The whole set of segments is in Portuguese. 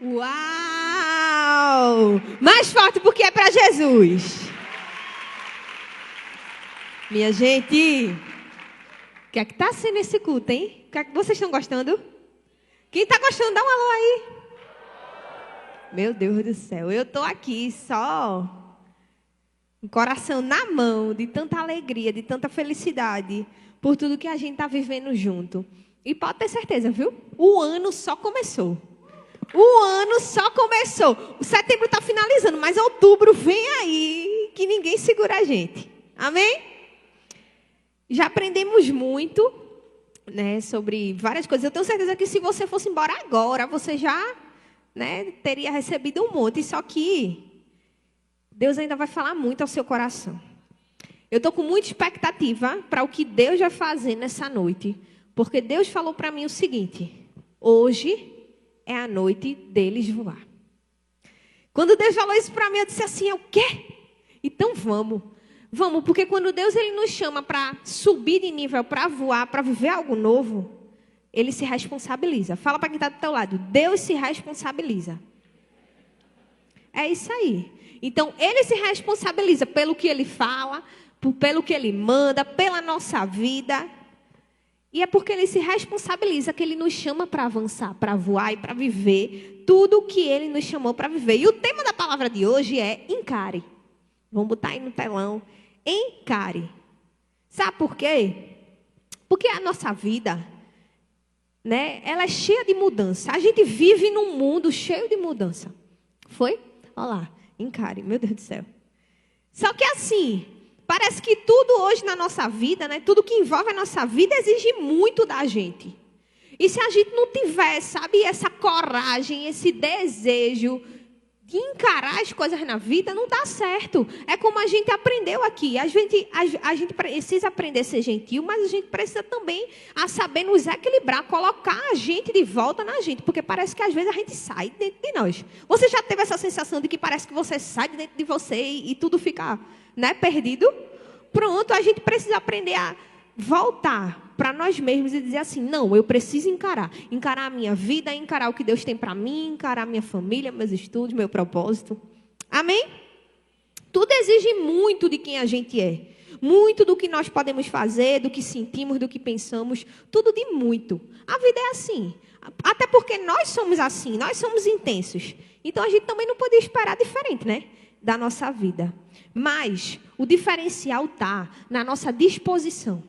Uau! Mais forte porque é para Jesus. Minha gente, o que é que está sendo esse culto, hein? O que é que vocês estão gostando? Quem está gostando, dá um alô aí. Meu Deus do céu, eu estou aqui só com o coração na mão, de tanta alegria, de tanta felicidade, por tudo que a gente está vivendo junto. E pode ter certeza, viu? O ano só começou. O ano só começou. O setembro está finalizando, mas outubro vem aí, que ninguém segura a gente. Amém? Já aprendemos muito, né, sobre várias coisas. Eu tenho certeza que se você fosse embora agora, você já, né, teria recebido um monte. Só que Deus ainda vai falar muito ao seu coração. Eu estou com muita expectativa para o que Deus vai fazer nessa noite. Porque Deus falou para mim o seguinte: hoje é a noite deles voar. Quando Deus falou isso para mim, eu disse assim: é o quê? Então vamos. Vamos, porque quando Deus ele nos chama para subir de nível, para voar, para viver algo novo, Ele se responsabiliza. Fala para quem está do teu lado: Deus se responsabiliza. É isso aí. Então, Ele se responsabiliza pelo que Ele fala, pelo que Ele manda, pela nossa vida. E é porque Ele se responsabiliza que Ele nos chama para avançar, para voar e para viver tudo o que Ele nos chamou para viver. E o tema da palavra de hoje é encare. Vamos botar aí no telão. Encare. Sabe por quê? Porque a nossa vida, né, ela é cheia de mudança. A gente vive num mundo cheio de mudança. Foi? Olha lá, encare, meu Deus do céu. Só que assim, parece que tudo hoje na nossa vida, né, tudo que envolve a nossa vida exige muito da gente. E se a gente não tiver, sabe, essa coragem, esse desejo de encarar as coisas na vida, não dá certo. É como a gente aprendeu aqui. A gente precisa aprender a ser gentil, mas a gente precisa também saber nos equilibrar, colocar a gente de volta na gente. Porque parece que às vezes a gente sai de dentro de nós. Você já teve essa sensação de que parece que você sai de dentro de você e tudo fica, né, perdido? Pronto, a gente precisa aprender a voltar para nós mesmos e dizer assim: não, eu preciso encarar a minha vida, encarar o que Deus tem para mim, encarar a minha família, meus estudos, meu propósito. Amém? Tudo exige muito de quem a gente é, muito do que nós podemos fazer, do que sentimos, do que pensamos, tudo de muito. A vida é assim, até porque nós somos assim, nós somos intensos. Então a gente também não podia esperar diferente, né, da nossa vida. Mas o diferencial está na nossa disposição.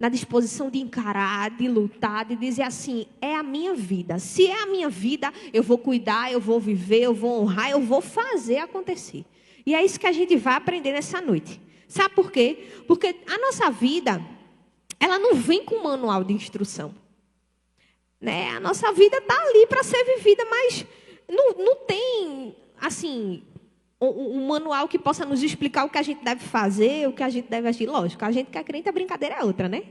Na disposição de encarar, de lutar, de dizer assim: é a minha vida. Se é a minha vida, eu vou cuidar, eu vou viver, eu vou honrar, eu vou fazer acontecer. E é isso que a gente vai aprender nessa noite. Sabe por quê? Porque a nossa vida, ela não vem com um manual de instrução. Né? A nossa vida está ali para ser vivida, mas não tem, assim, um manual que possa nos explicar o que a gente deve fazer, o que a gente deve agir. Lógico, a gente que é crente, a brincadeira é outra, né?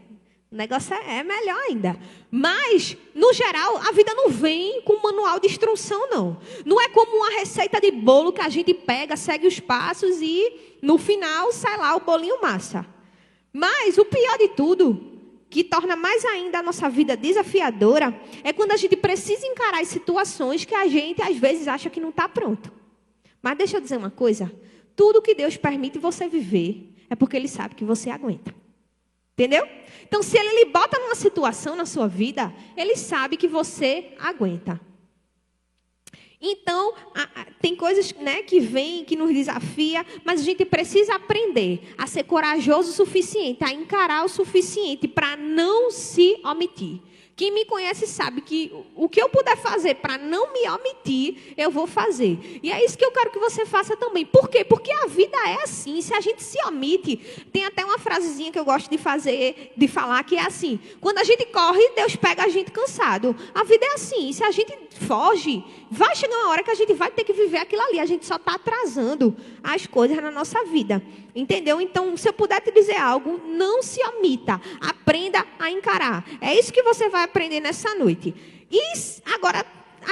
O negócio é melhor ainda. Mas, no geral, a vida não vem com um manual de instrução, não. Não é como uma receita de bolo que a gente pega, segue os passos e, no final, sai lá o bolinho massa. Mas, o pior de tudo, que torna mais ainda a nossa vida desafiadora, é quando a gente precisa encarar as situações que a gente, às vezes, acha que não está pronto. Mas deixa eu dizer uma coisa: tudo que Deus permite você viver é porque Ele sabe que você aguenta. Entendeu? Então, se Ele lhe bota numa situação na sua vida, Ele sabe que você aguenta. Então, tem coisas, né, que vêm, que nos desafia, mas a gente precisa aprender a ser corajoso o suficiente, a encarar o suficiente para não se omitir. Quem me conhece sabe que o que eu puder fazer para não me omitir, eu vou fazer. E é isso que eu quero que você faça também. Por quê? Porque a vida é assim. Se a gente se omite, tem até uma frasezinha que eu gosto de falar, que é assim: quando a gente corre, Deus pega a gente cansado. A vida é assim. Se a gente foge, vai chegar uma hora que a gente vai ter que viver aquilo ali. A gente só está atrasando as coisas na nossa vida. Entendeu? Então, se eu puder te dizer algo, não se omita. Aprenda a encarar. É isso que você vai aprender nessa noite. E agora,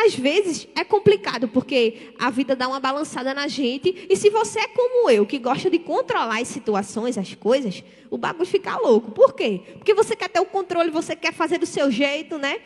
às vezes, é complicado, porque a vida dá uma balançada na gente. E se você é como eu, que gosta de controlar as situações, as coisas, o bagulho fica louco. Por quê? Porque você quer ter o controle, você quer fazer do seu jeito, né?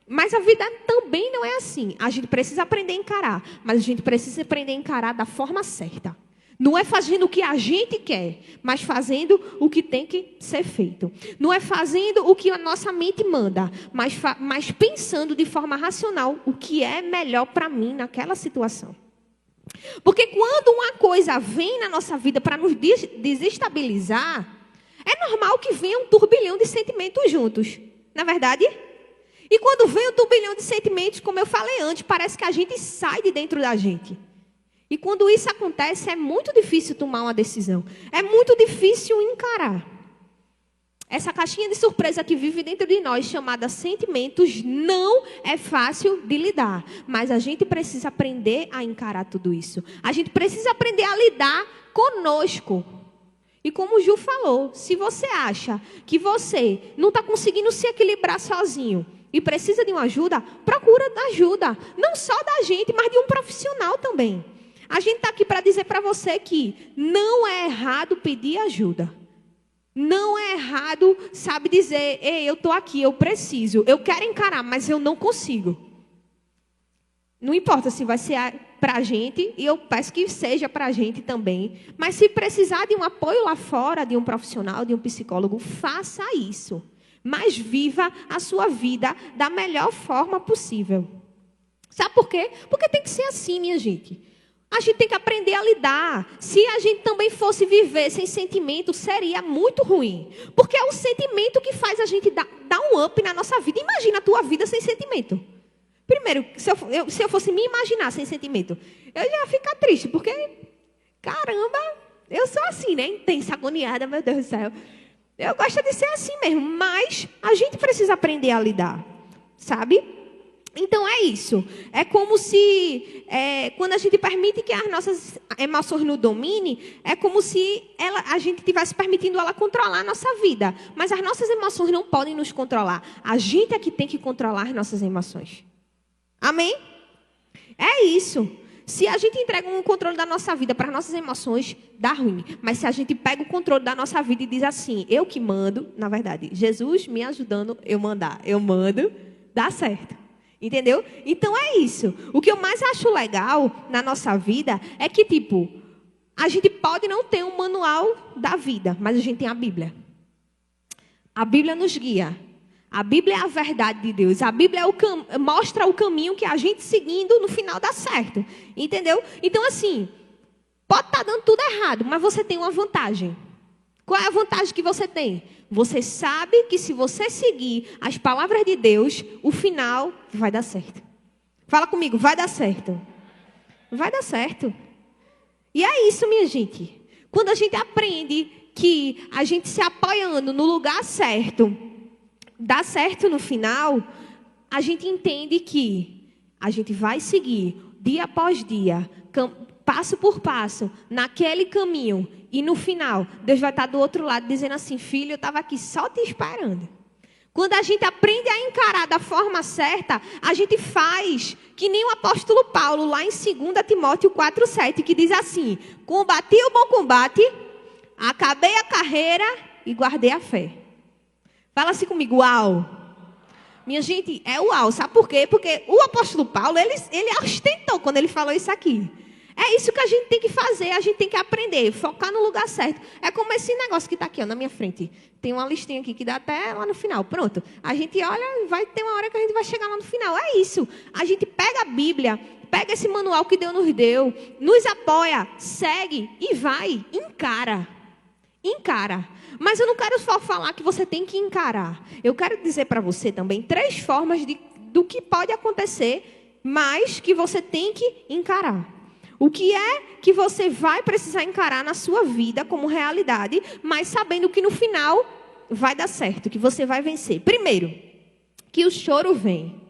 Mas a vida também não é assim. A gente precisa aprender a encarar, mas a gente precisa aprender a encarar da forma certa. Não é fazendo o que a gente quer, mas fazendo o que tem que ser feito. Não é fazendo o que a nossa mente manda, mas pensando de forma racional o que é melhor para mim naquela situação. Porque quando uma coisa vem na nossa vida para nos desestabilizar, é normal que venha um turbilhão de sentimentos juntos. Não é verdade? E quando vem um turbilhão de sentimentos, como eu falei antes, parece que a gente sai de dentro da gente. E quando isso acontece, é muito difícil tomar uma decisão. É muito difícil encarar. Essa caixinha de surpresa que vive dentro de nós, chamada sentimentos, não é fácil de lidar. Mas a gente precisa aprender a encarar tudo isso. A gente precisa aprender a lidar conosco. E como o Ju falou, se você acha que você não está conseguindo se equilibrar sozinho e precisa de uma ajuda, procura ajuda. Não só da gente, mas de um profissional também. A gente está aqui para dizer para você que não é errado pedir ajuda. Não é errado, sabe, dizer, ei, eu estou aqui, eu preciso, eu quero encarar, mas eu não consigo. Não importa se vai ser para a gente, e eu peço que seja para a gente também. Mas se precisar de um apoio lá fora, de um profissional, de um psicólogo, faça isso. Mas viva a sua vida da melhor forma possível. Sabe por quê? Porque tem que ser assim, minha gente. A gente tem que aprender a lidar. Se a gente também fosse viver sem sentimento, seria muito ruim. Porque é o sentimento que faz a gente dar um up na nossa vida. Imagina a tua vida sem sentimento. Primeiro, se eu fosse me imaginar sem sentimento, eu ia ficar triste. Porque, caramba, eu sou assim, né? Intensa, agoniada, meu Deus do céu. Eu gosto de ser assim mesmo. Mas a gente precisa aprender a lidar. Sabe? Então é isso. É como se, quando a gente permite que as nossas emoções nos dominem, é como se a gente estivesse permitindo ela controlar a nossa vida. Mas as nossas emoções não podem nos controlar. A gente é que tem que controlar as nossas emoções. Amém? É isso. Se a gente entrega um controle da nossa vida para as nossas emoções, dá ruim. Mas se a gente pega o controle da nossa vida e diz assim, eu que mando, na verdade, Jesus me ajudando, eu mando, dá certo. Entendeu? Então é isso. O que eu mais acho legal na nossa vida é que, tipo, a gente pode não ter um manual da vida, mas a gente tem a Bíblia. A Bíblia nos guia. A Bíblia é a verdade de Deus. A Bíblia mostra o caminho que a gente seguindo no final dá certo. Entendeu? Então, assim, pode estar dando tudo errado, mas você tem uma vantagem. Qual é a vantagem que você tem? Você sabe que se você seguir as palavras de Deus, o final vai dar certo. Fala comigo, vai dar certo. Vai dar certo. E é isso, minha gente. Quando a gente aprende que a gente se apoiando no lugar certo, dá certo no final, a gente entende que a gente vai seguir dia após dia, passo por passo, naquele caminho. E no final, Deus vai estar do outro lado dizendo assim, filho, eu estava aqui só te esperando. Quando a gente aprende a encarar da forma certa, a gente faz que nem o apóstolo Paulo, lá em 2 Timóteo 4,7, que diz assim, combati o bom combate, acabei a carreira e guardei a fé. Fala assim comigo, uau. Minha gente, é uau, sabe por quê? Porque o apóstolo Paulo, ele ostentou quando ele falou isso aqui. É isso que a gente tem que fazer, a gente tem que aprender, focar no lugar certo. É como esse negócio que está aqui, ó, na minha frente. Tem uma listinha aqui que dá até lá no final. Pronto, a gente olha e vai ter uma hora que a gente vai chegar lá no final. É isso, a gente pega a Bíblia, pega esse manual que Deus nos deu, nos apoia, segue e vai, encara. Encara. Mas eu não quero só falar que você tem que encarar. Eu quero dizer para você também 3 formas do que pode acontecer, mas que você tem que encarar. O que é que você vai precisar encarar na sua vida como realidade, mas sabendo que no final vai dar certo, que você vai vencer. Primeiro, que o choro vem.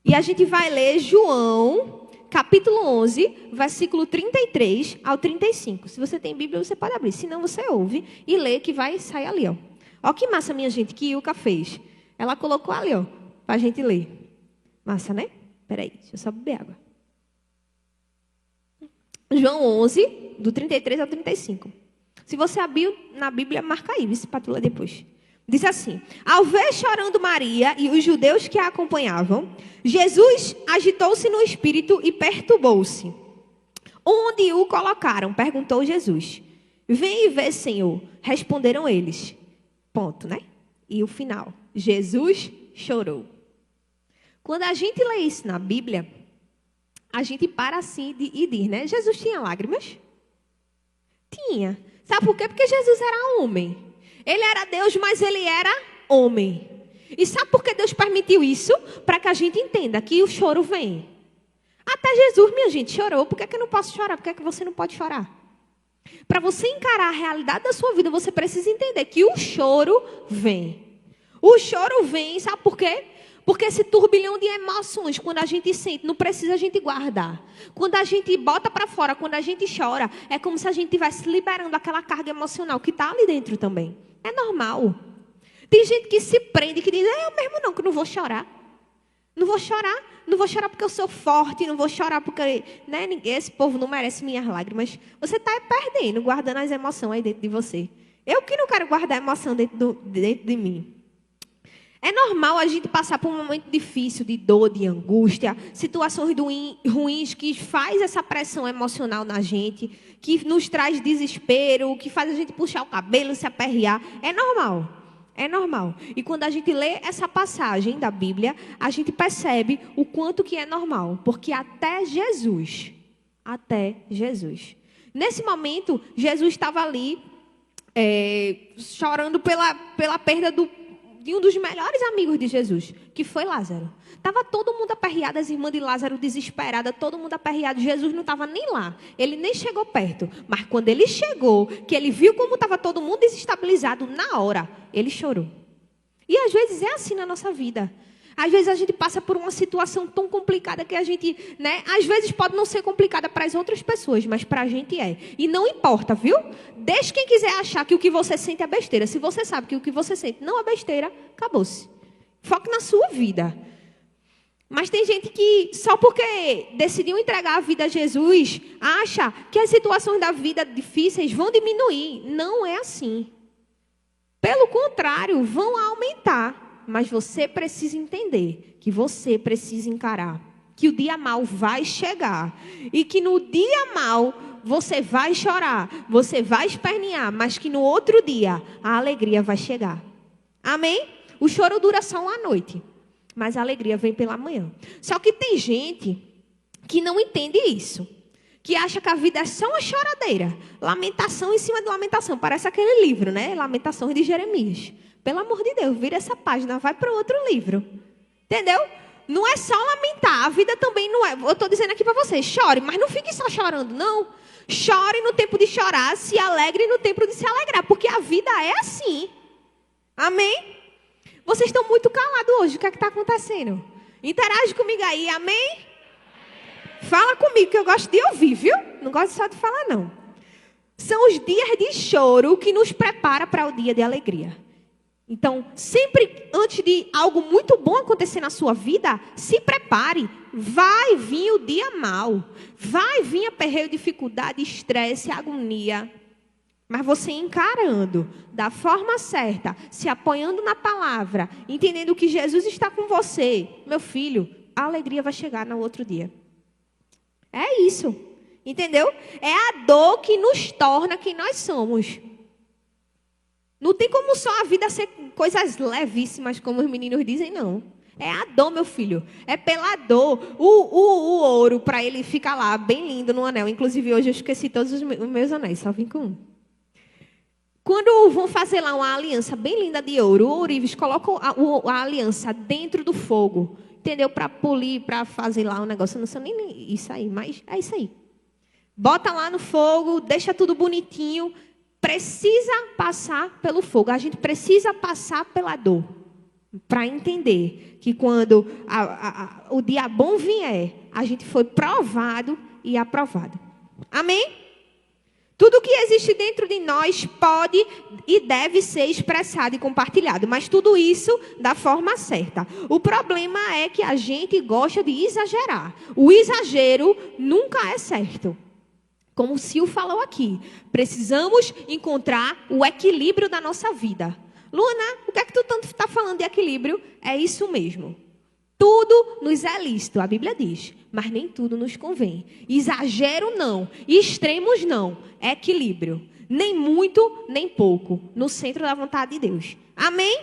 E a gente vai ler João, capítulo 11, versículo 33 ao 35. Se você tem Bíblia, você pode abrir. Se não, você ouve e lê que vai sair ali, ó. Ó que massa, minha gente, que Ilka fez. Ela colocou ali, ó, pra gente ler. Massa, né? Peraí, deixa eu só beber água. João 11, do 33 ao 35. Se você abriu na Bíblia, marca aí, vê se patula depois. Diz assim: ao ver chorando Maria e os judeus que a acompanhavam, Jesus agitou-se no espírito e perturbou-se. Onde o colocaram? Perguntou Jesus. Vem e vê, Senhor. Responderam eles. Ponto, né? E o final. Jesus chorou. Quando a gente lê isso na Bíblia, a gente para assim e diz, né? Jesus tinha lágrimas? Tinha. Sabe por quê? Porque Jesus era homem. Ele era Deus, mas ele era homem. E sabe por que Deus permitiu isso? Para que a gente entenda que o choro vem. Até Jesus, minha gente, chorou. Por que eu não posso chorar? Por que você não pode chorar? Para você encarar a realidade da sua vida, você precisa entender que o choro vem. O choro vem, sabe por quê? Porque esse turbilhão de emoções, quando a gente sente, não precisa a gente guardar. Quando a gente bota para fora, quando a gente chora, é como se a gente estivesse liberando aquela carga emocional que está ali dentro também. É normal. Tem gente que se prende, que diz, eu mesmo não, que não vou chorar. Não vou chorar porque eu sou forte, não vou chorar porque, né, esse povo não merece minhas lágrimas. Você está perdendo, guardando as emoções aí dentro de você. Eu que não quero guardar emoção dentro de mim. É normal a gente passar por um momento difícil, de dor, de angústia, situações ruins que faz essa pressão emocional na gente, que nos traz desespero, que faz a gente puxar o cabelo, se aperrear. É normal. É normal. E quando a gente lê essa passagem da Bíblia, a gente percebe o quanto que é normal. Porque até Jesus. Nesse momento, Jesus estava ali chorando pela perda de um dos melhores amigos de Jesus, que foi Lázaro. Estava todo mundo aperreado, as irmãs de Lázaro desesperadas, todo mundo aperreado. Jesus não estava nem lá, ele nem chegou perto. Mas quando ele chegou, que ele viu como estava todo mundo desestabilizado, na hora, ele chorou. E às vezes é assim na nossa vida. Às vezes a gente passa por uma situação tão complicada que a gente, né? Às vezes pode não ser complicada para as outras pessoas, mas para a gente é. E não importa, viu? Deixe quem quiser achar que o que você sente é besteira. Se você sabe que o que você sente não é besteira, acabou-se. Foque na sua vida. Mas tem gente que, só porque decidiu entregar a vida a Jesus, acha que as situações da vida difíceis vão diminuir. Não é assim. Pelo contrário, vão aumentar. Mas você precisa entender que você precisa encarar que o dia mau vai chegar. E que no dia mau você vai chorar, você vai espernear, mas que no outro dia a alegria vai chegar. Amém? O choro dura só uma noite, mas a alegria vem pela manhã. Só que tem gente que não entende isso. Que acha que a vida é só uma choradeira. Lamentação em cima de lamentação. Parece aquele livro, né? Lamentações de Jeremias. Pelo amor de Deus, vira essa página, vai para outro livro. Entendeu? Não é só lamentar, a vida também não é. Eu estou dizendo aqui para vocês, chore, mas não fique só chorando, não. Chore no tempo de chorar, se alegre no tempo de se alegrar, porque a vida é assim. Amém? Vocês estão muito calados hoje, o que é que está acontecendo? Interage comigo aí, amém? Fala comigo, que eu gosto de ouvir, viu? Não gosto só de falar, não. São os dias de choro que nos prepara para o dia de alegria. Então, sempre antes de algo muito bom acontecer na sua vida, se prepare. Vai vir o dia mau. Vai vir aperreio, dificuldade, estresse, agonia. Mas você encarando da forma certa, se apoiando na palavra, entendendo que Jesus está com você, meu filho, a alegria vai chegar no outro dia. É isso. Entendeu? É a dor que nos torna quem nós somos. Não tem como só a vida ser coisas levíssimas, como os meninos dizem, não. É a dor, meu filho. É pela dor. O ouro, para ele ficar lá, bem lindo no anel. Inclusive, hoje eu esqueci todos os meus anéis, só vim com um. Quando vão fazer lá uma aliança bem linda de ouro, o ourives colocam a aliança dentro do fogo. Entendeu? Para polir, para fazer lá um negócio. Eu não sei nem isso aí, mas é isso aí. Bota lá no fogo, deixa tudo bonitinho. Precisa passar pelo fogo. A gente precisa passar pela dor. Para entender que quando o dia bom vier, a gente foi provado e aprovado. Amém? Tudo que existe dentro de nós pode e deve ser expressado e compartilhado. Mas tudo isso da forma certa. O problema é que a gente gosta de exagerar. O exagero nunca é certo. Como o Sil falou aqui, precisamos encontrar o equilíbrio da nossa vida. Luna, o que é que tu tanto está falando de equilíbrio? É isso mesmo. Tudo nos é lícito, a Bíblia diz, mas nem tudo nos convém. Exagero não, extremos não, é equilíbrio. Nem muito, nem pouco, no centro da vontade de Deus. Amém?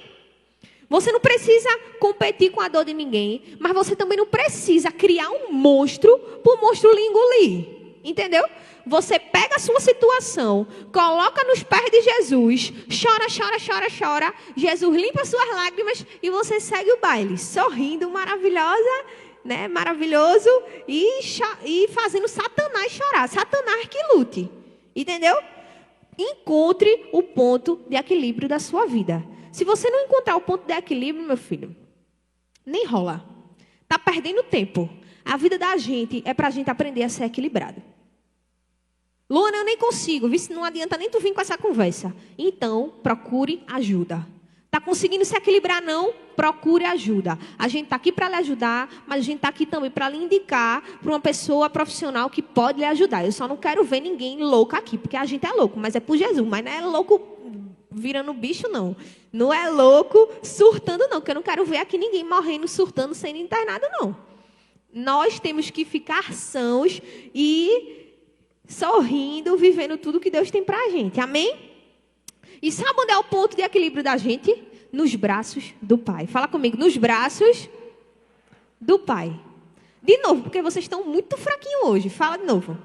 Você não precisa competir com a dor de ninguém, mas você também não precisa criar um monstro para o monstro lhe engolir. Entendeu? Você pega a sua situação, coloca nos pés de Jesus, chora, chora, chora, chora. Jesus limpa suas lágrimas e você segue o baile, sorrindo, maravilhosa, né? Maravilhoso e fazendo Satanás chorar. Satanás que lute. Entendeu? Encontre o ponto de equilíbrio da sua vida. Se você não encontrar o ponto de equilíbrio, meu filho, nem rola. Está perdendo tempo. A vida da gente é para a gente aprender a ser equilibrado. Luana, eu nem consigo. Não adianta nem tu vir com essa conversa. Então, procure ajuda. Está conseguindo se equilibrar, não? Procure ajuda. A gente está aqui para lhe ajudar, mas a gente está aqui também para lhe indicar para uma pessoa profissional que pode lhe ajudar. Eu só não quero ver ninguém louco aqui, porque a gente é louco, mas é por Jesus. Mas não é louco virando bicho, não. Não é louco surtando, não. Porque eu não quero ver aqui ninguém morrendo, surtando, sendo internado, não. Nós temos que ficar sãos e sorrindo, vivendo tudo que Deus tem para a gente. Amém? E sabe onde é o ponto de equilíbrio da gente? Nos braços do Pai. Fala comigo, nos braços do Pai. De novo, porque vocês estão muito fraquinhos hoje. Fala de novo.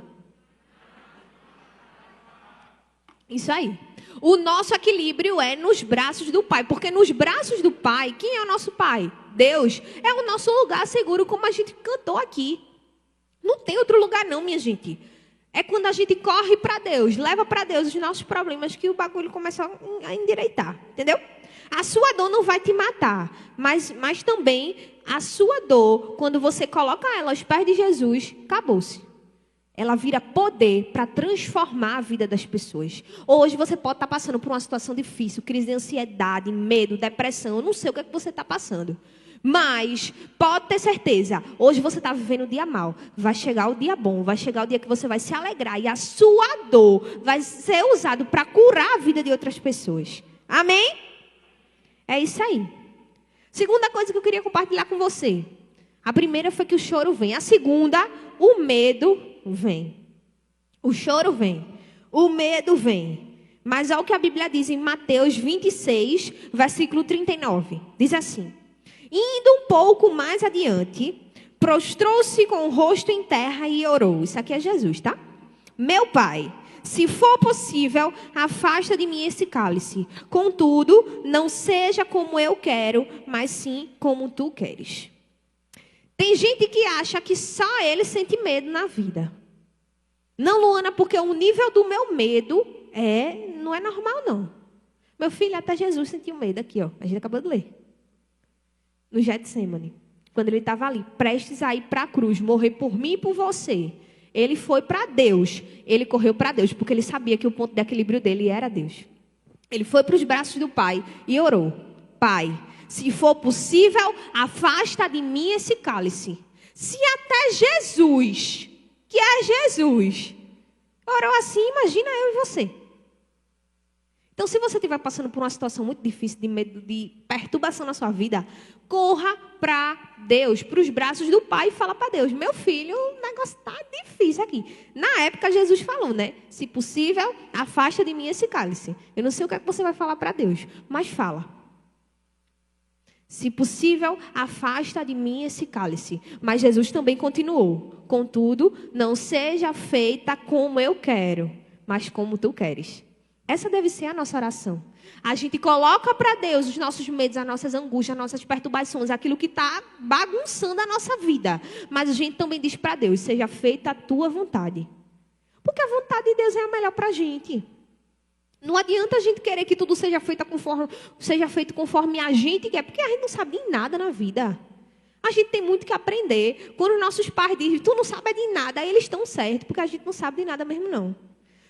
Isso aí. O nosso equilíbrio é nos braços do Pai. Porque nos braços do Pai, quem é o nosso Pai? Deus. É o nosso lugar seguro, como a gente cantou aqui. Não tem outro lugar não, minha gente. É quando a gente corre para Deus, leva para Deus os nossos problemas, que o bagulho começa a endireitar. Entendeu? A sua dor não vai te matar. Mas também a sua dor, quando você coloca ela aos pés de Jesus, acabou-se. Ela vira poder para transformar a vida das pessoas. Hoje você pode estar passando por uma situação difícil, crise de ansiedade, medo, depressão. Eu não sei o que é que você está passando. Mas pode ter certeza, hoje você está vivendo o dia mal. Vai chegar o dia bom, vai chegar o dia que você vai se alegrar. E a sua dor vai ser usada para curar a vida de outras pessoas. Amém? É isso aí. Segunda coisa que eu queria compartilhar com você. A primeira foi que o choro vem. A segunda, o medo vem. O choro vem. O medo vem. Mas olha o que a Bíblia diz em Mateus 26, versículo 39. Diz assim: indo um pouco mais adiante, prostrou-se com o rosto em terra e orou. Isso aqui é Jesus, tá? Meu Pai, se for possível, afasta de mim esse cálice. Contudo, não seja como eu quero, mas sim como tu queres. Tem gente que acha que só ele sente medo na vida. Não, Luana, porque o nível do meu medo não é normal, não. Meu filho, até Jesus sentiu medo aqui, ó. A gente acabou de ler. No Getsemane, quando ele estava ali, prestes a ir para a cruz, morrer por mim e por você. Ele foi para Deus, ele correu para Deus, porque ele sabia que o ponto de equilíbrio dele era Deus. Ele foi para os braços do Pai e orou: Pai, se for possível, afasta de mim esse cálice. Se até Jesus, que é Jesus, orou assim, imagina eu e você. Então, se você estiver passando por uma situação muito difícil, de medo, de perturbação na sua vida, corra para Deus, para os braços do Pai e fala para Deus: meu filho, o negócio está difícil aqui. Na época, Jesus falou, né? Se possível, afasta de mim esse cálice. Eu não sei o que é que você vai falar para Deus, mas fala. Se possível, afasta de mim esse cálice. Mas Jesus também continuou: contudo, não seja feita como eu quero, mas como tu queres. Essa deve ser a nossa oração. A gente coloca para Deus os nossos medos, as nossas angústias, as nossas perturbações, aquilo que está bagunçando a nossa vida. Mas a gente também diz para Deus: seja feita a tua vontade. Porque a vontade de Deus é a melhor para a gente. Não adianta a gente querer que tudo seja feito conforme a gente quer, porque a gente não sabe de nada na vida. A gente tem muito que aprender. Quando os nossos pais dizem: tu não sabe de nada, aí eles estão certos, porque a gente não sabe de nada mesmo, não.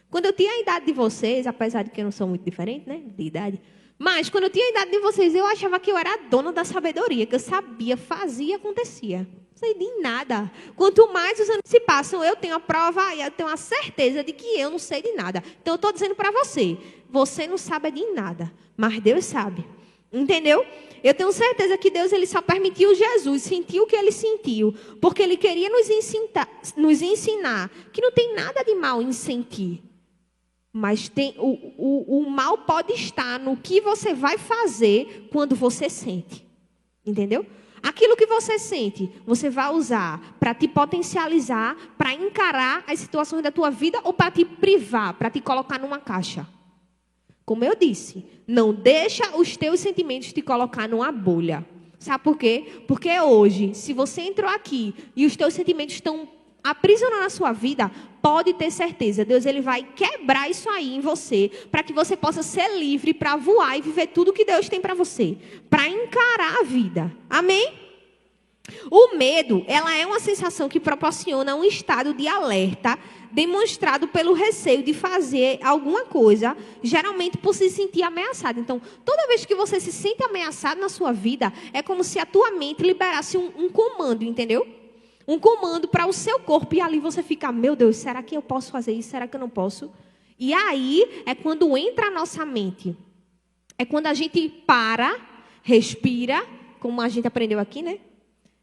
Quando eu tinha a idade de vocês, apesar de que eu não sou muito diferente, né, de idade, mas quando eu tinha a idade de vocês, eu achava que eu era a dona da sabedoria, que eu sabia, fazia, acontecia. Não sei de nada. Quanto mais os anos se passam, eu tenho a prova e eu tenho a certeza de que eu não sei de nada. Então, eu estou dizendo para você, você não sabe de nada, mas Deus sabe. Entendeu? Eu tenho certeza que Deus ele só permitiu Jesus sentir o que ele sentiu, porque ele queria nos ensinar que não tem nada de mal em sentir. Mas o mal pode estar no que você vai fazer quando você sente. Entendeu? Aquilo que você sente, você vai usar para te potencializar, para encarar as situações da tua vida ou para te privar, para te colocar numa caixa. Como eu disse, não deixa os teus sentimentos te colocar numa bolha. Sabe por quê? Porque hoje, se você entrou aqui e os teus sentimentos estão aprisionando a sua vida, pode ter certeza, Deus ele vai quebrar isso aí em você, para que você possa ser livre para voar e viver tudo que Deus tem para você, para encarar a vida. Amém? O medo, ela é uma sensação que proporciona um estado de alerta, demonstrado pelo receio de fazer alguma coisa, geralmente por se sentir ameaçado. Então, toda vez que você se sente ameaçado na sua vida, é como se a tua mente liberasse um comando, entendeu? Um comando para o seu corpo, e ali você fica, meu Deus, será que eu posso fazer isso? Será que eu não posso? E aí é quando entra a nossa mente. É quando a gente para, respira, como a gente aprendeu aqui, né?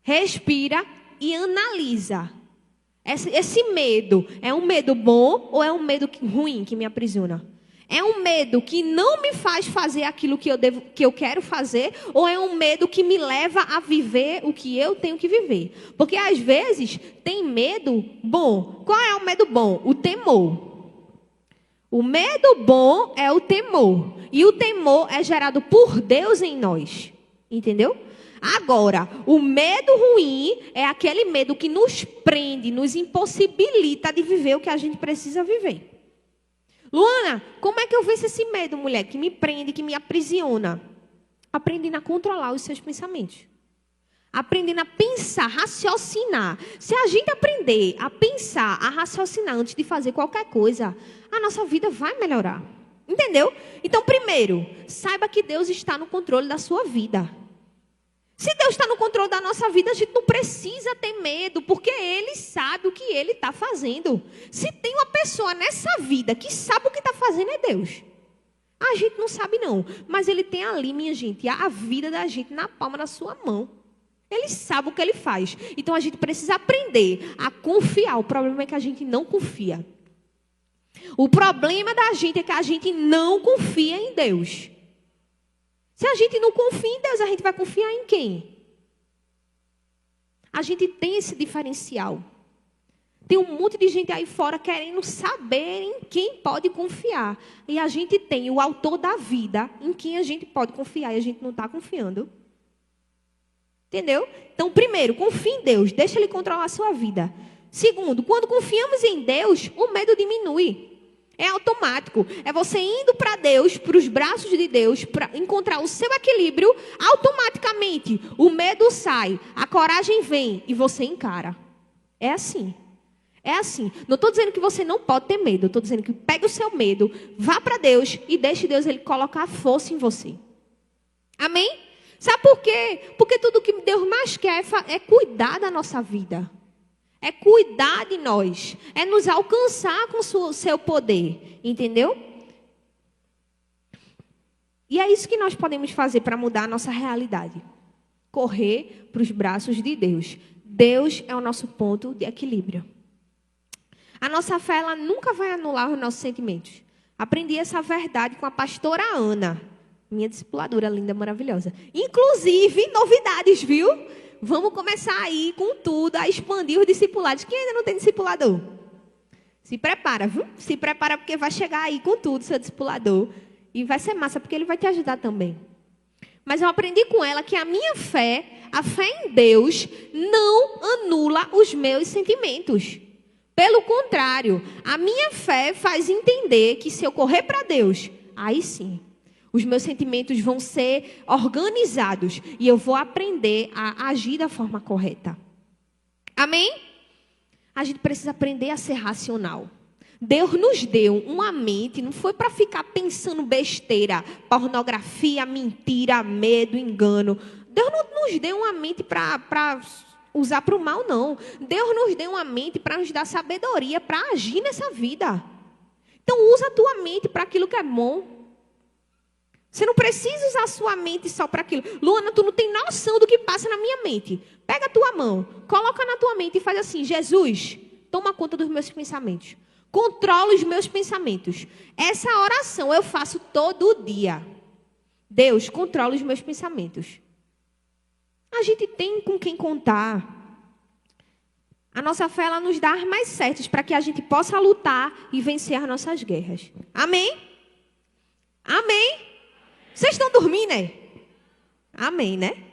Respira e analisa. Esse medo, é um medo bom ou é um medo ruim que me aprisiona? É um medo que não me faz fazer aquilo que eu quero fazer, ou é um medo que me leva a viver o que eu tenho que viver? Porque às vezes tem medo bom. Qual é o medo bom? O temor. O medo bom é o temor. E o temor é gerado por Deus em nós. Entendeu? Agora, o medo ruim é aquele medo que nos prende, nos impossibilita de viver o que a gente precisa viver. Luana, como é que eu venço esse medo, mulher, que me prende, que me aprisiona? Aprendendo a controlar os seus pensamentos. Aprendendo a pensar, raciocinar. Se a gente aprender a pensar, a raciocinar antes de fazer qualquer coisa, a nossa vida vai melhorar. Entendeu? Então, primeiro, saiba que Deus está no controle da sua vida. Se Deus está no controle da nossa vida, a gente não precisa ter medo, porque Ele sabe o que Ele está fazendo. Se tem uma pessoa nessa vida que sabe o que está fazendo, é Deus. A gente não sabe não, mas Ele tem ali, minha gente, a vida da gente na palma da sua mão. Ele sabe o que Ele faz. Então a gente precisa aprender a confiar. O problema é que a gente não confia. O problema da gente é que a gente não confia em Deus. Se a gente não confia em Deus, a gente vai confiar em quem? A gente tem esse diferencial. Tem um monte de gente aí fora querendo saber em quem pode confiar. E a gente tem o autor da vida em quem a gente pode confiar e a gente não está confiando. Entendeu? Então, primeiro, confie em Deus. Deixa Ele controlar a sua vida. Segundo, quando confiamos em Deus, o medo diminui. É automático. É você indo para Deus, para os braços de Deus, para encontrar o seu equilíbrio. Automaticamente, o medo sai, a coragem vem e você encara. É assim. É assim. Não estou dizendo que você não pode ter medo. Estou dizendo que pegue o seu medo, vá para Deus e deixe Deus Ele colocar força em você. Amém? Sabe por quê? Porque tudo que Deus mais quer é cuidar da nossa vida. É cuidar de nós. É nos alcançar com o seu poder. Entendeu? E é isso que nós podemos fazer para mudar a nossa realidade. Correr para os braços de Deus. Deus é o nosso ponto de equilíbrio. A nossa fé, ela nunca vai anular os nossos sentimentos. Aprendi essa verdade com a pastora Ana. Minha discipuladora linda, maravilhosa. Inclusive, novidades, viu? Vamos começar aí com tudo, a expandir os discipulados. Quem ainda não tem discipulador? Se prepara, viu? Se prepara porque vai chegar aí com tudo, seu discipulador. E vai ser massa, porque ele vai te ajudar também. Mas eu aprendi com ela que a minha fé, a fé em Deus, não anula os meus sentimentos. Pelo contrário, a minha fé faz entender que se eu correr para Deus, aí sim, os meus sentimentos vão ser organizados e eu vou aprender a agir da forma correta. Amém? A gente precisa aprender a ser racional. Deus nos deu uma mente, não foi para ficar pensando besteira, pornografia, mentira, medo, engano. Deus não nos deu uma mente para usar para o mal, não. Deus nos deu uma mente para nos dar sabedoria para agir nessa vida. Então, usa a tua mente para aquilo que é bom. Você não precisa usar a sua mente só para aquilo. Luana, tu não tem noção do que passa na minha mente. Pega a tua mão, coloca na tua mente e faz assim: Jesus, toma conta dos meus pensamentos. Controla os meus pensamentos. Essa oração eu faço todo dia. Deus, controla os meus pensamentos. A gente tem com quem contar. A nossa fé, ela nos dá armas certas para que a gente possa lutar e vencer as nossas guerras. Amém? Amém? Vocês estão dormindo, né? Amém, né?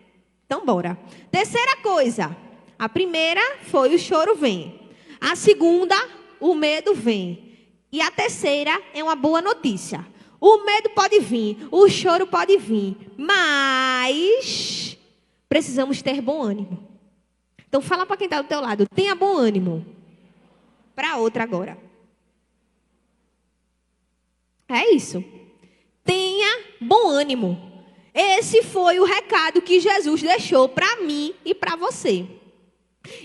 Então, bora. Terceira coisa. A primeira foi o choro vem. A segunda, o medo vem. E a terceira é uma boa notícia. O medo pode vir, o choro pode vir, mas precisamos ter bom ânimo. Então, fala para quem está do teu lado. Tenha bom ânimo. Para outra agora. É isso. Tenha bom ânimo. Esse foi o recado que Jesus deixou para mim e para você.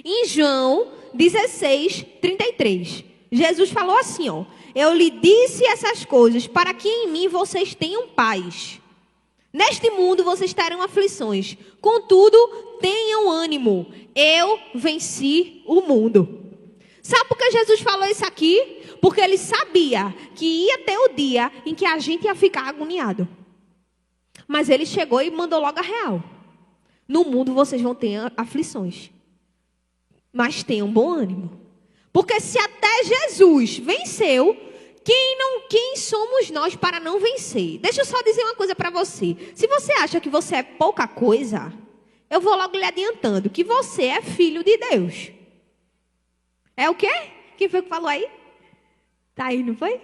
Em João 16:33. Jesus falou assim, ó. Eu lhe disse essas coisas para que em mim vocês tenham paz. Neste mundo vocês terão aflições. Contudo, tenham ânimo. Eu venci o mundo. Sabe por que Jesus falou isso aqui? Porque ele sabia que ia ter o dia em que a gente ia ficar agoniado. Mas ele chegou e mandou logo a real. No mundo vocês vão ter aflições. Mas tenham bom ânimo. Porque se até Jesus venceu, quem somos nós para não vencer? Deixa eu só dizer uma coisa para você. Se você acha que você é pouca coisa, eu vou logo lhe adiantando que você é filho de Deus. É o quê? Quem foi que falou aí? Tá aí, não foi?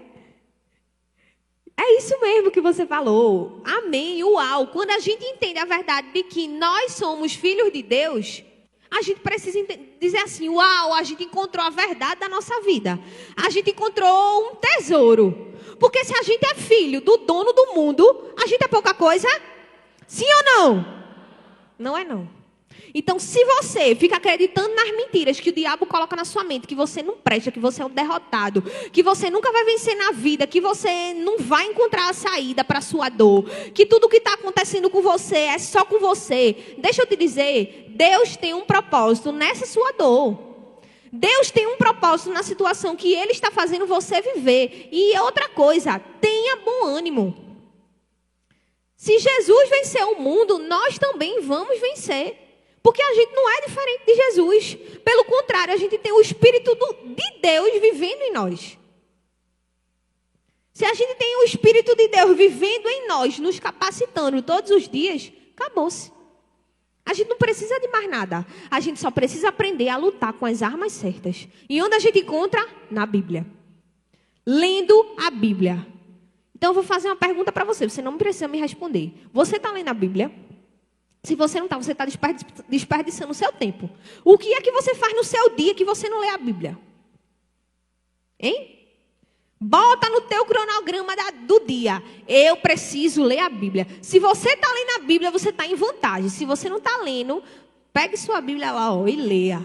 É isso mesmo que você falou. Amém. Uau. Quando a gente entende a verdade de que nós somos filhos de Deus, a gente precisa dizer assim: uau, a gente encontrou a verdade da nossa vida. A gente encontrou um tesouro. Porque se a gente é filho do dono do mundo, a gente é pouca coisa? Sim ou não? Não é não. Então, se você fica acreditando nas mentiras que o diabo coloca na sua mente, que você não presta, que você é um derrotado, que você nunca vai vencer na vida, que você não vai encontrar a saída para a sua dor, que tudo que está acontecendo com você é só com você, deixa eu te dizer, Deus tem um propósito nessa sua dor. Deus tem um propósito na situação que Ele está fazendo você viver. E outra coisa, tenha bom ânimo. Se Jesus venceu o mundo, nós também vamos vencer. Porque a gente não é diferente de Jesus. Pelo contrário, a gente tem o Espírito de Deus vivendo em nós. Se a gente tem o Espírito de Deus vivendo em nós, nos capacitando todos os dias, acabou-se. A gente não precisa de mais nada. A gente só precisa aprender a lutar com as armas certas. E onde a gente encontra? Na Bíblia. Lendo a Bíblia. Então eu vou fazer uma pergunta para você. Você não precisa me responder. Você está lendo a Bíblia? Se você não está, você está desperdiçando o seu tempo. O que é que você faz no seu dia que você não lê a Bíblia? Hein? Bota no teu cronograma do dia. Eu preciso ler a Bíblia. Se você está lendo a Bíblia, você está em vantagem. Se você não está lendo, pegue sua Bíblia lá, ó, e leia.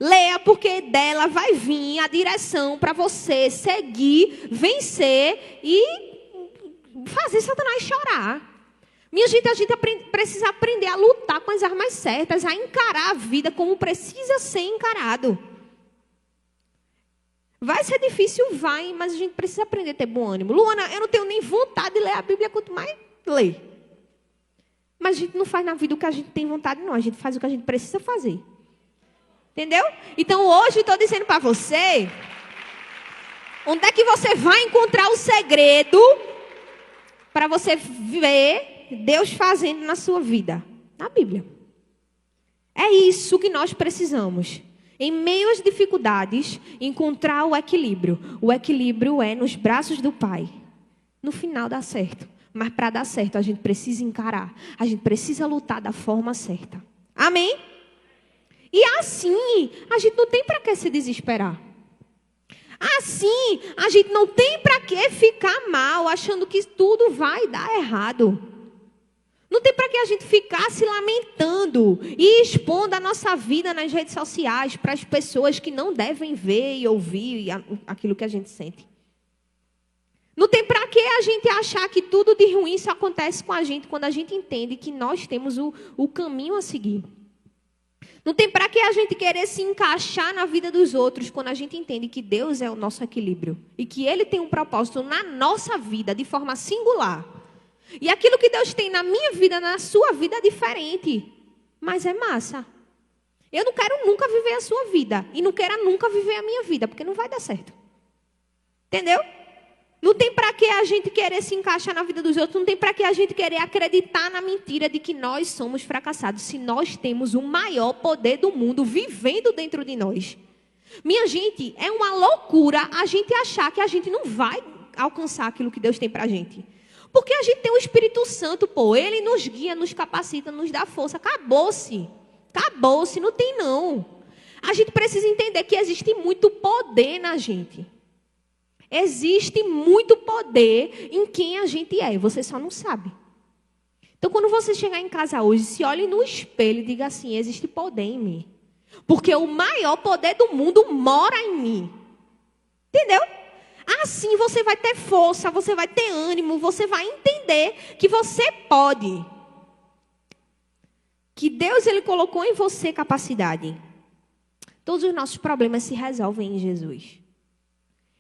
Leia, porque dela vai vir a direção para você seguir, vencer e fazer Satanás chorar. Minha gente, a gente precisa aprender a lutar com as armas certas, a encarar a vida como precisa ser encarado. Vai ser difícil, vai, mas a gente precisa aprender a ter bom ânimo. Luana, eu não tenho nem vontade de ler a Bíblia, quanto mais ler. Mas a gente não faz na vida o que a gente tem vontade, não. A gente faz o que a gente precisa fazer. Entendeu? Então, hoje, estou dizendo para você, onde é que você vai encontrar o segredo para você ver Deus fazendo na sua vida? Na Bíblia. É isso que nós precisamos. Em meio às dificuldades, encontrar o equilíbrio. O equilíbrio é nos braços do Pai. No final dá certo. Mas para dar certo, a gente precisa encarar. A gente precisa lutar da forma certa. Amém? E assim, a gente não tem para que se desesperar. Assim, a gente não tem para que ficar mal, achando que tudo vai dar errado. Não tem para que a gente ficar se lamentando e expondo a nossa vida nas redes sociais para as pessoas que não devem ver e ouvir aquilo que a gente sente. Não tem para que a gente achar que tudo de ruim só acontece com a gente quando a gente entende que nós temos o caminho a seguir. Não tem para que a gente querer se encaixar na vida dos outros quando a gente entende que Deus é o nosso equilíbrio e que Ele tem um propósito na nossa vida de forma singular. E aquilo que Deus tem na minha vida, na sua vida é diferente, mas é massa. Eu não quero nunca viver a sua vida e não quero nunca viver a minha vida, porque não vai dar certo. Entendeu? Não tem para que a gente querer se encaixar na vida dos outros, não tem para que a gente querer acreditar na mentira de que nós somos fracassados, se nós temos o maior poder do mundo vivendo dentro de nós. Minha gente, é uma loucura a gente achar que a gente não vai alcançar aquilo que Deus tem para a gente. Porque a gente tem o Espírito Santo, pô, Ele nos guia, nos capacita, nos dá força, acabou-se, não tem não. A gente precisa entender que existe muito poder na gente. Existe muito poder em quem a gente é, você só não sabe. Então, quando você chegar em casa hoje, se olhe no espelho e diga assim, existe poder em mim. Porque o maior poder do mundo mora em mim. Entendeu? Assim você vai ter força, você vai ter ânimo, você vai entender que você pode. Que Deus, Ele colocou em você capacidade. Todos os nossos problemas se resolvem em Jesus.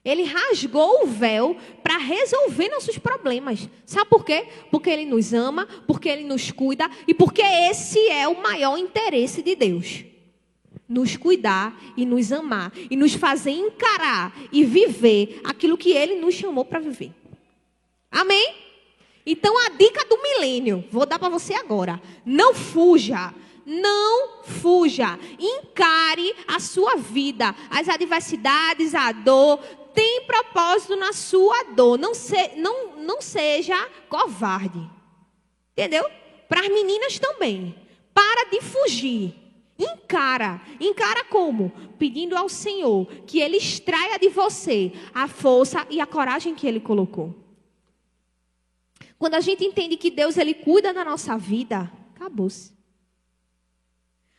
Ele rasgou o véu para resolver nossos problemas. Sabe por quê? Porque Ele nos ama, porque Ele nos cuida e porque esse é o maior interesse de Deus. Nos cuidar e nos amar e nos fazer encarar e viver aquilo que Ele nos chamou para viver. Amém? Então a dica do milênio, vou dar para você agora. Não fuja. Não fuja. Encare a sua vida, as adversidades, a dor. Tem propósito na sua dor. Não seja covarde. Entendeu? Para as meninas também. Para de fugir. Encara como? Pedindo ao Senhor que Ele extraia de você a força e a coragem que Ele colocou. Quando a gente entende que Deus, Ele cuida da nossa vida, acabou-se.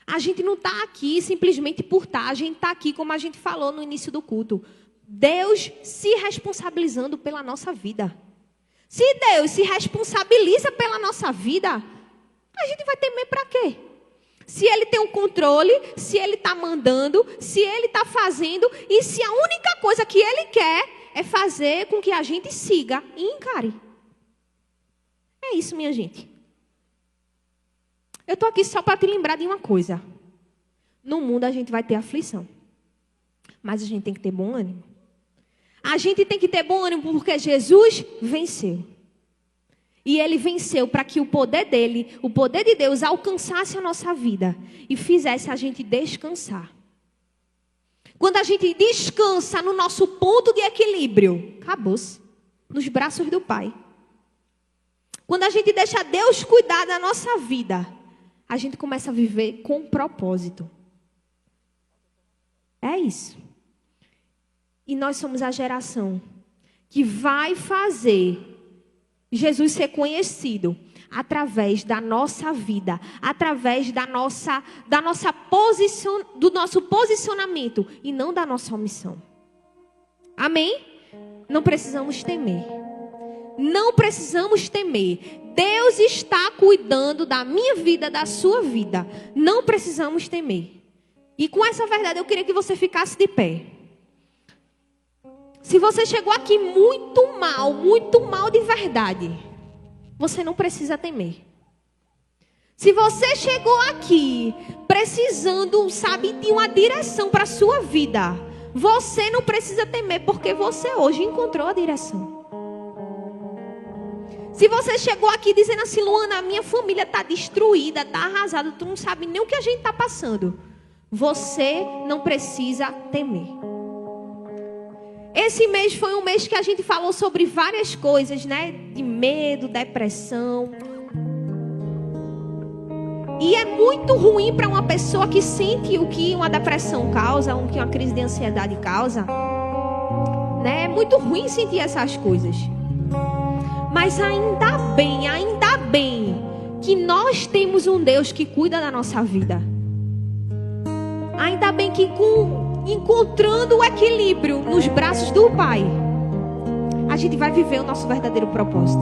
A gente não está aqui simplesmente por estar, a gente está aqui como a gente falou no início do culto. Deus se responsabilizando pela nossa vida. Se Deus se responsabiliza pela nossa vida, a gente vai temer para quê? Se Ele tem o controle, se Ele está mandando, se Ele está fazendo, e se a única coisa que Ele quer é fazer com que a gente siga e encare. É isso, minha gente. Eu estou aqui só para te lembrar de uma coisa. No mundo a gente vai ter aflição. Mas a gente tem que ter bom ânimo. A gente tem que ter bom ânimo porque Jesus venceu. E Ele venceu para que o poder dele, o poder de Deus, alcançasse a nossa vida e fizesse a gente descansar. Quando a gente descansa no nosso ponto de equilíbrio, acabou-se, nos braços do Pai. Quando a gente deixa Deus cuidar da nossa vida, a gente começa a viver com propósito. É isso. E nós somos a geração que vai fazer Jesus ser conhecido através da nossa vida, através do nosso posicionamento e não da nossa omissão. Amém? Não precisamos temer. Não precisamos temer. Deus está cuidando da minha vida, da sua vida. Não precisamos temer. E com essa verdade eu queria que você ficasse de pé. Se você chegou aqui muito mal de verdade, você não precisa temer. Se você chegou aqui precisando, sabe, de uma direção para a sua vida, você não precisa temer, porque você hoje encontrou a direção. Se você chegou aqui dizendo assim, Luana, a minha família está destruída, está arrasada, tu não sabe nem o que a gente está passando, você não precisa temer. Esse mês foi um mês que a gente falou sobre várias coisas, né? De medo, depressão. E é muito ruim para uma pessoa que sente o que uma depressão causa, o que uma crise de ansiedade causa. Né? É muito ruim sentir essas coisas. Mas ainda bem que nós temos um Deus que cuida da nossa vida. Ainda bem que encontrando o equilíbrio nos braços do Pai, a gente vai viver o nosso verdadeiro propósito.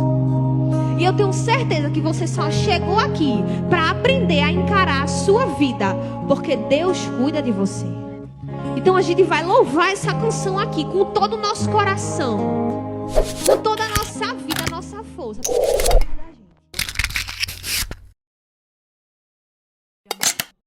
E eu tenho certeza que você só chegou aqui para aprender a encarar a sua vida, porque Deus cuida de você. Então a gente vai louvar essa canção aqui com todo o nosso coração, com toda a nossa vida, a nossa força.